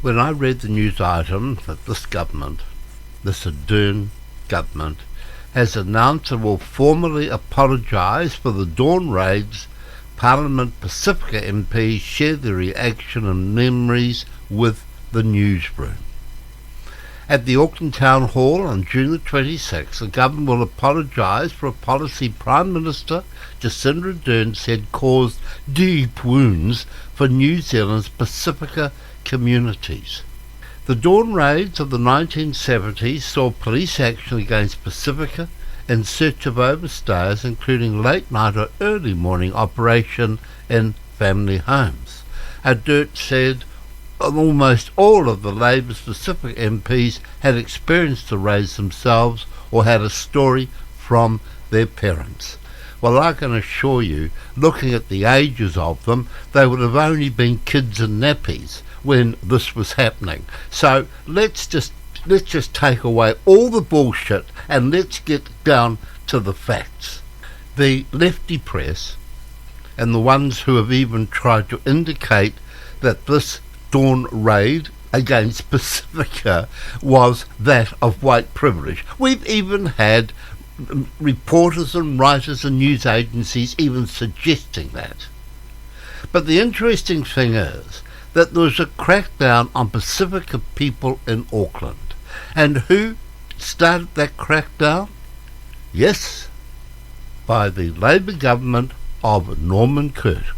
when I read the news item that this government, this Ardern government, has announced it will formally apologise for the dawn raids, Parliament Pacifica MPs share their reaction and memories with the newsroom. At the Auckland Town Hall on June the 26th, the government will apologise for a policy Prime Minister Jacinda Ardern said caused deep wounds for New Zealand's Pacifica communities. The dawn raids of the 1970s saw police action against Pacifica in search of overstayers, including late night or early morning operation in family homes. Ardern said almost all of the Labour's Pacific MPs had experienced the raids themselves or had a story from their parents. Well, I can assure you, looking at the ages of them, they would have only been kids in nappies when this was happening. So let's just take away all the bullshit and let's get down to the facts. The lefty press and the ones who have even tried to indicate that this dawn raid against Pacifica was that of white privilege. We've even had reporters and writers and news agencies even suggesting that. But the interesting thing is that there was a crackdown on Pacifica people in Auckland. And who started that crackdown? Yes, by the Labour government of Norman Kirk.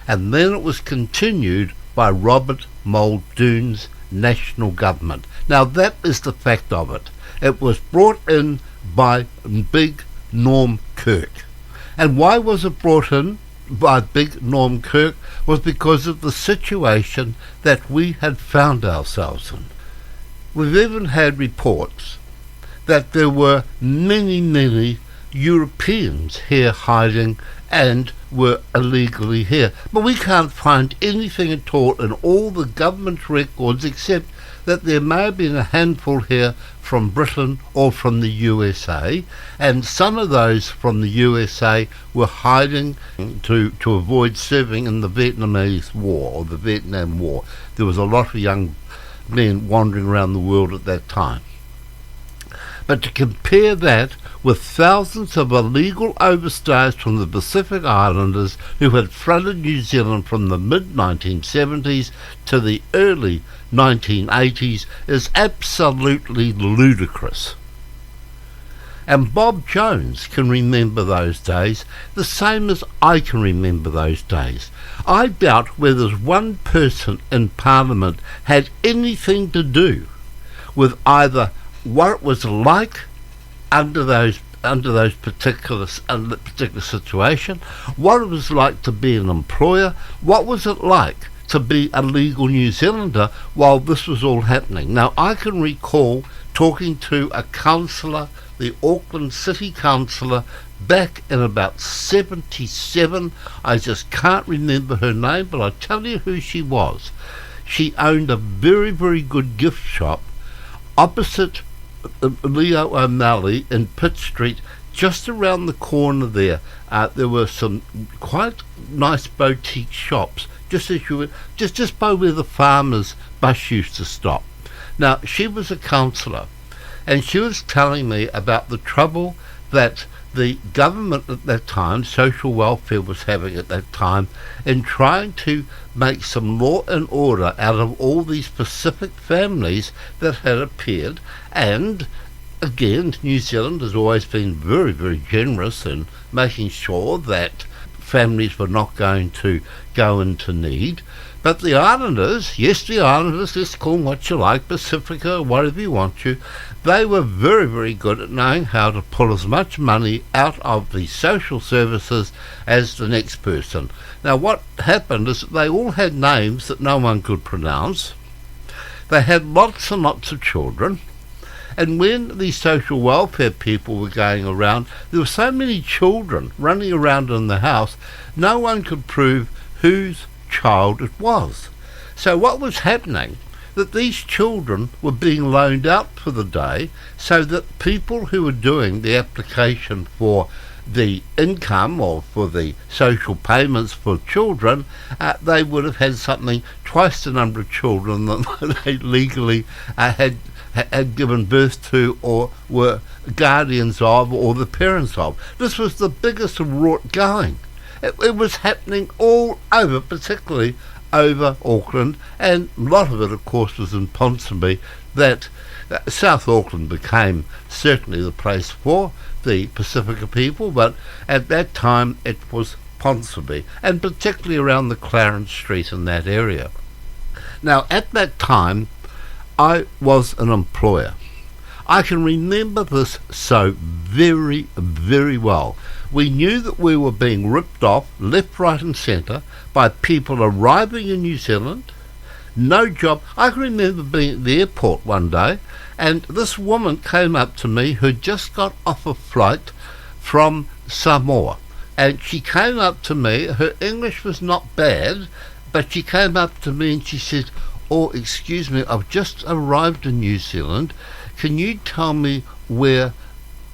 And then it was continued by Robert Muldoon's national government. Now that is the fact of it. It was brought in by Big Norm Kirk. And why was it brought in by Big Norm Kirk? Was because of the situation that we had found ourselves in. We've even had reports that there were many Europeans here hiding and were illegally here. But we can't find anything at all in all the government records except that there may have been a handful here from Britain or from the USA, and some of those from the USA were hiding to avoid serving in the Vietnamese War or the Vietnam War. There was a lot of young men wandering around the world at that time. But to compare that with thousands of illegal overstayers from the Pacific Islanders who had flooded New Zealand from the mid-1970s to the early 1980s is absolutely ludicrous. And Bob Jones can remember those days the same as I can remember those days. I doubt whether one person in Parliament had anything to do with either what it was like under those particular situation, what it was like to be an employer, what was it like to be a legal New Zealander while this was all happening. Now I can recall talking to a councillor, the Auckland City Councillor, back in about 77. I just can't remember her name, but I'll tell you who she was. She owned a very good gift shop opposite Leo O'Malley in Pitt Street. Just around the corner there, there were some quite nice boutique shops, just as you would, just by where the farmers' bus used to stop. Now she was a councillor, and she was telling me about the trouble that the government at that time, social welfare, was having at that time in trying to make some law and order out of all these Pacific families that had appeared. And again, New Zealand has always been very generous in making sure that families were not going to go into need. But the Islanders, yes, the Islanders, let's call them what you like, Pacifica, whatever you want to, they were very good at knowing how to pull as much money out of the social services as the next person. Now what happened is that they all had names that no one could pronounce. They had lots and lots of children. And when the social welfare people were going around, there were so many children running around in the house, no one could prove whose child it was. So what was happening, that these children were being loaned out for the day so that people who were doing the application for the income or for the social payments for children, they would have had something twice the number of children that they legally had given birth to or were guardians of or the parents of. This was the biggest rort going. It was happening all over, particularly over Auckland, and a lot of it, of course, was in Ponsonby. That South Auckland became certainly the place for the Pacifica people, but at that time it was Ponsonby, and particularly around the Clarence Street in that area. Now, at that time, I was an employer. I can remember this so very, very well. We knew that we were being ripped off left, right and centre by people arriving in New Zealand, no job. I can remember being at the airport one day and this woman came up to me who'd just got off a flight from Samoa. And she came up to me, her English was not bad, but she came up to me and she said, "Oh, excuse me, I've just arrived in New Zealand. Can you tell me where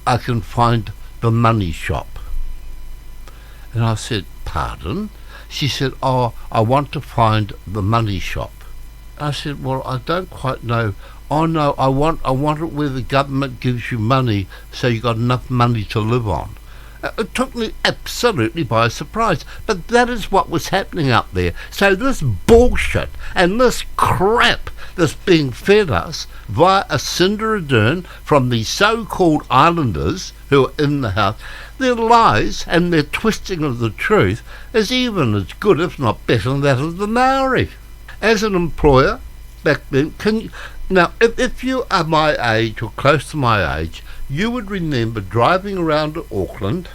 I can find the money shop?" And I said, "Pardon?" She said, "Oh, I want to find the money shop." I said, "Well, I don't quite know." "Oh no, I want it where the government gives you money so you got enough money to live on." It took me absolutely by surprise, but that is what was happening up there. So this bullshit and this crap that's being fed us via a cinder Ardern from the so-called islanders who are in the house, their lies and their twisting of the truth is even as good, if not better, than that of the Maori. As an employer back then, now if you are my age or close to my age, you would remember driving around Auckland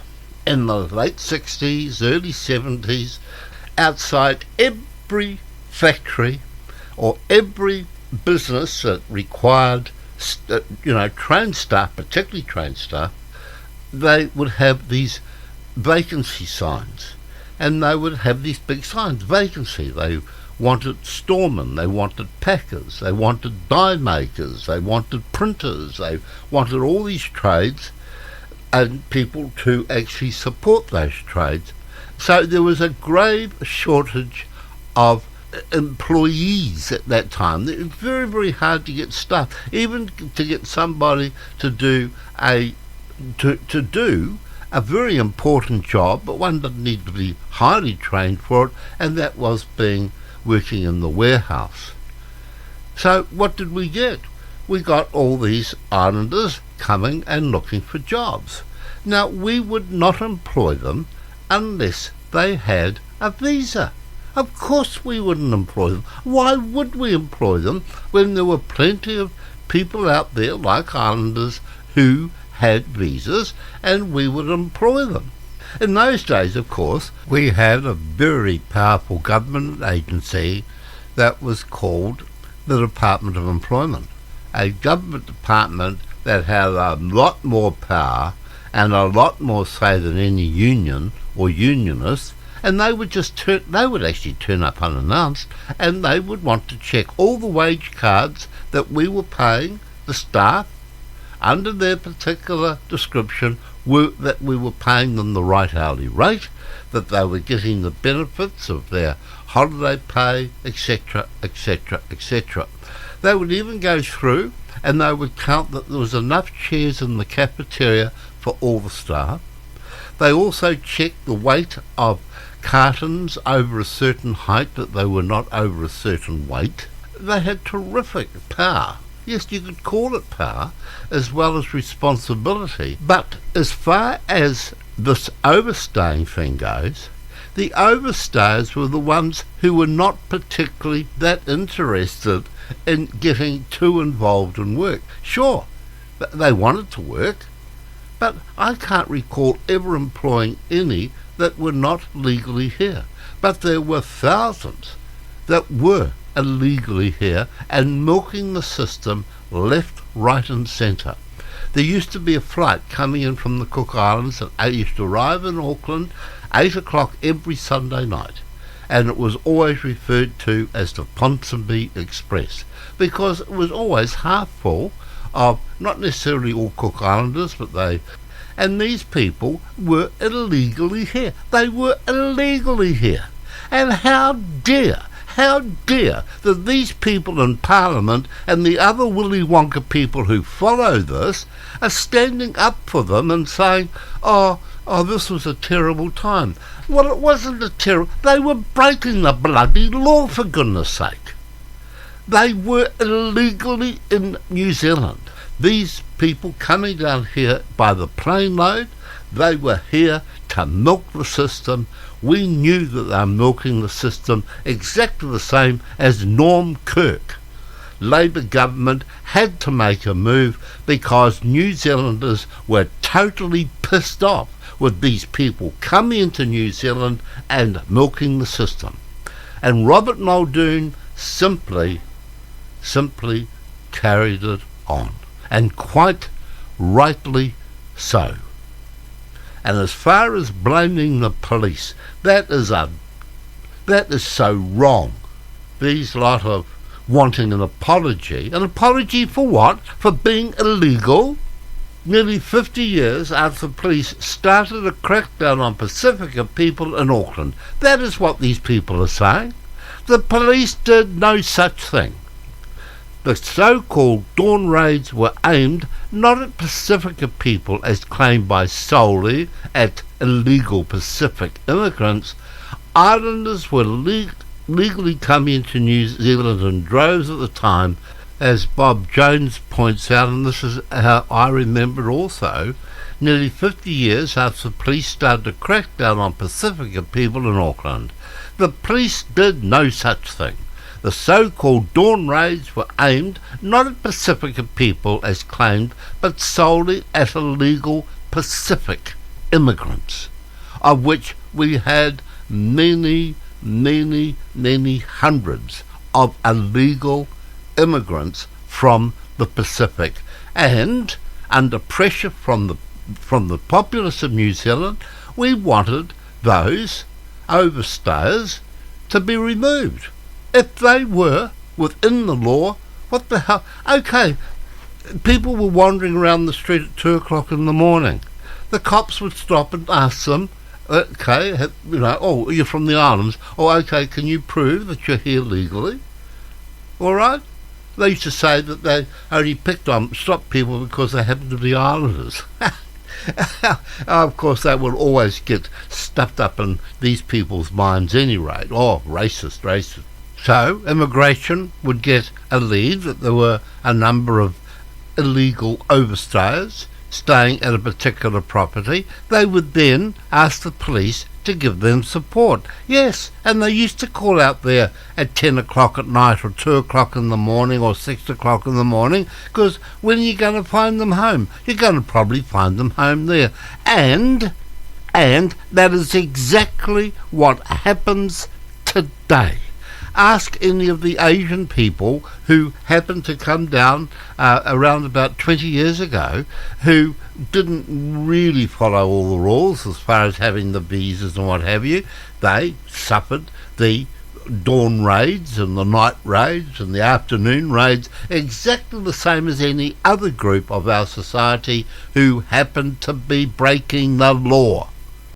in the late 60s, early 70s, outside every factory or every business that required, trained staff, particularly trained staff, they would have these vacancy signs. And they would have these big signs, vacancy. They wanted storemen, they wanted packers, they wanted die makers, they wanted printers, they wanted all these trades and people to actually support those trades. So there was a grave shortage of employees at that time. It was very, very hard to get staff, even to get somebody to do a very important job, but one that needed to be highly trained for it, and that was working in the warehouse. So what did we get? We got all these islanders coming and looking for jobs. Now, we would not employ them unless they had a visa. Of course we wouldn't employ them. Why would we employ them when there were plenty of people out there like islanders who had visas, and we would employ them? In those days, of course, we had a very powerful government agency that was called the Department of Employment, a government department that had a lot more power and a lot more say than any union or unionists, and they would actually turn up unannounced, and they would want to check all the wage cards that we were paying the staff under their particular description, that we were paying them the right hourly rate, that they were getting the benefits of their holiday pay, etc., etc., etc. They would even go through and they would count that there was enough chairs in the cafeteria for all the staff. They also checked the weight of cartons over a certain height, that they were not over a certain weight. They had terrific power. Yes, you could call it power as well as responsibility. But as far as this overstaying thing goes, the overstayers were the ones who were not particularly that interested in getting too involved in work. Sure, they wanted to work, but I can't recall ever employing any that were not legally here. But there were thousands that were illegally here and milking the system left, right and centre. There used to be a flight coming in from the Cook Islands that used to arrive in Auckland 8 o'clock every Sunday night, and it was always referred to as the Ponsonby Express because it was always half full of not necessarily all Cook Islanders, but And these people were illegally here. They were illegally here. And how dare that these people in Parliament and the other Willy Wonka people who follow this are standing up for them and saying, oh, this was a terrible time. Well, it wasn't a terrible... They were breaking the bloody law, for goodness sake. They were illegally in New Zealand. These people coming down here by the plane load, they were here to milk the system. We knew that they were milking the system exactly the same as Norm Kirk. Labour government had to make a move because New Zealanders were totally pissed off with these people coming into New Zealand and milking the system. And Robert Muldoon simply carried it on, and quite rightly so. And as far as blaming the police, that is so wrong. These lot of wanting an apology for what? For being illegal? Nearly 50 years after the police started a crackdown on Pacifica people in Auckland. That is what these people are saying. The police did no such thing. The so-called dawn raids were aimed not at Pacifica people as claimed by solely at illegal Pacific immigrants. Islanders were legally coming into New Zealand in droves at the time, as Bob Jones points out, and this is how I remember also, nearly 50 years after the police started to crack down on Pacifica people in Auckland. The police did no such thing. The so-called dawn raids were aimed not at Pacifica people as claimed, but solely at illegal Pacific immigrants, of which we had many hundreds of illegal immigrants from the Pacific. And under pressure from the populace of New Zealand, we wanted those overstayers to be removed. If they were within the law, what the hell? Okay, people were wandering around the street at 2 o'clock in the morning. The cops would stop and ask them, okay, oh, you're from the islands. Oh, okay, can you prove that you're here legally? All right? They used to say that they only stopped people because they happened to be islanders. Of course, that would always get stuffed up in these people's minds anyway. Oh, racist. So immigration would get a lead that there were a number of illegal overstayers staying at a particular property. They would then ask the police to give them support. Yes, and they used to call out there at 10 o'clock at night or 2 o'clock in the morning or 6 o'clock in the morning, because when are you going to find them home? You're going to probably find them home there. And that is exactly what happens today. Ask any of the Asian people who happened to come down around about 20 years ago, who didn't really follow all the rules as far as having the visas and what have you. They suffered the dawn raids and the night raids and the afternoon raids exactly the same as any other group of our society who happened to be breaking the law.